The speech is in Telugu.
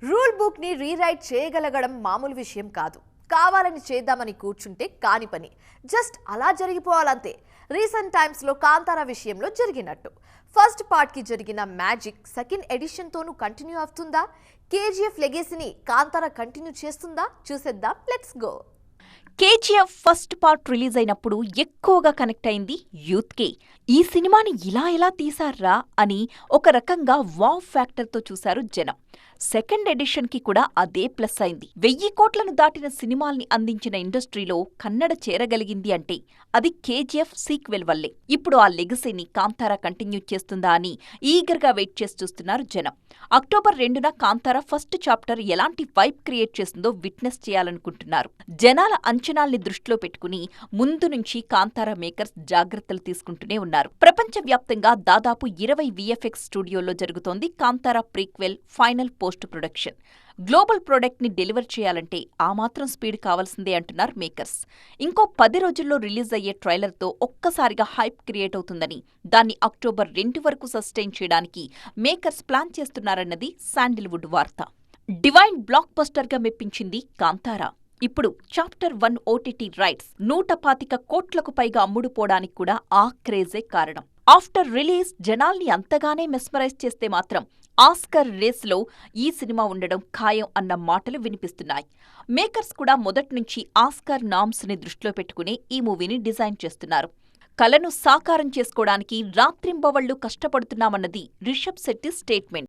రూల్ బుక్ ని రీరైట్ చేయగలగడం మామూలు విషయం కాదు. కావాలని చేద్దామని కూర్చుంటే కాని పని. జస్ట్ అలా జరిగిపోవాలంతే. రీసెంట్ టైమ్స్ లో కాంతారా విషయంలో జరిగినట్టు ఫస్ట్ పార్ట్ కి జరిగిన మ్యాజిక్ సెకండ్ ఎడిషన్ తోనూ కంటిన్యూ అవుతుందా? కేజీఎఫ్ లెగసీని కాంతారా కంటిన్యూ చేస్తుందా? చూసేద్దాం, let's go. KGF first part release అయినప్పుడు ఎక్కువగా కనెక్ట్ అయింది యూత్కే. ఈ సినిమాని ఇలా ఎలా తీశారా అని ఒక రకంగా వావ్ ఫ్యాక్టర్తో చూశారు జనం. సెకండ్ ఎడిషన్ కి కూడా అదే ప్లస్ అయింది. 1000 కోట్లను దాటిన సినిమాల్ని అందించిన ఇండస్ట్రీలో కన్నడ చేరగలిగింది అంటే అది కేజీఎఫ్ సీక్వెల్ వల్లే. ఇప్పుడు ఆ లెగసీని కాంతారా కంటిన్యూ చేస్తుందా అని ఈగర్గా వెయిట్ చేసి చూస్తున్నారు జనం. అక్టోబర్ 2న కాంతారా ఫస్ట్ చాప్టర్ ఎలాంటి వైబ్ క్రియేట్ చేస్తుందో విట్నెస్ చేయాలనుకుంటున్నారు. జనాల అంచనాల్ని దృష్టిలో పెట్టుకుని ముందు నుంచి కాంతారా మేకర్స్ జాగ్రత్తలు తీసుకుంటూనే ఉన్నారు. ప్రపంచవ్యాప్తంగా దాదాపు 20 విఎఫ్ఎక్స్ స్టూడియోల్లో జరుగుతోంది Kantara prequel final post production. Global product ని డెలివర్ చేయాలంటే ఆ మాత్రం స్పీడ్ కావాల్సిందే అంటున్నారు మేకర్స్. ఇంకో 10 రోజుల్లో రిలీజ్ అయ్యే ట్రైలర్తో ఒక్కసారిగా హైప్ క్రియేట్ అవుతుందని, దాన్ని అక్టోబర్ 2 వరకు సస్టైన్ చేయడానికి మేకర్స్ ప్లాన్ చేస్తున్నారన్నది శాండిల్వుడ్ వార్త. డివైన్ బ్లాక్ బస్టర్గా మెప్పించింది కాంతారా. ఇప్పుడు చాప్టర్ 1 ఓటీటీ రైట్స్ 125 కోట్లకు పైగా అమ్ముడుపోవడానికి కూడా ఆ క్రేజే కారణం. ఆఫ్టర్ రిలీజ్ జనాల్ని అంతగానే మెస్మరైజ్ చేస్తే మాత్రం ఆస్కర్ రేస్లో ఈ సినిమా ఉండడం ఖాయం అన్న మాటలు వినిపిస్తున్నాయి. మేకర్స్ కూడా మొదట్నుంచి ఆస్కర్ నామ్స్ ని దృష్టిలో పెట్టుకునే ఈ మూవీని డిజైన్ చేస్తున్నారు. కలను సాకారం చేసుకోవడానికి రాత్రింబవళ్లు కష్టపడుతున్నామన్నది రిషబ్ శెట్టి స్టేట్మెంట్.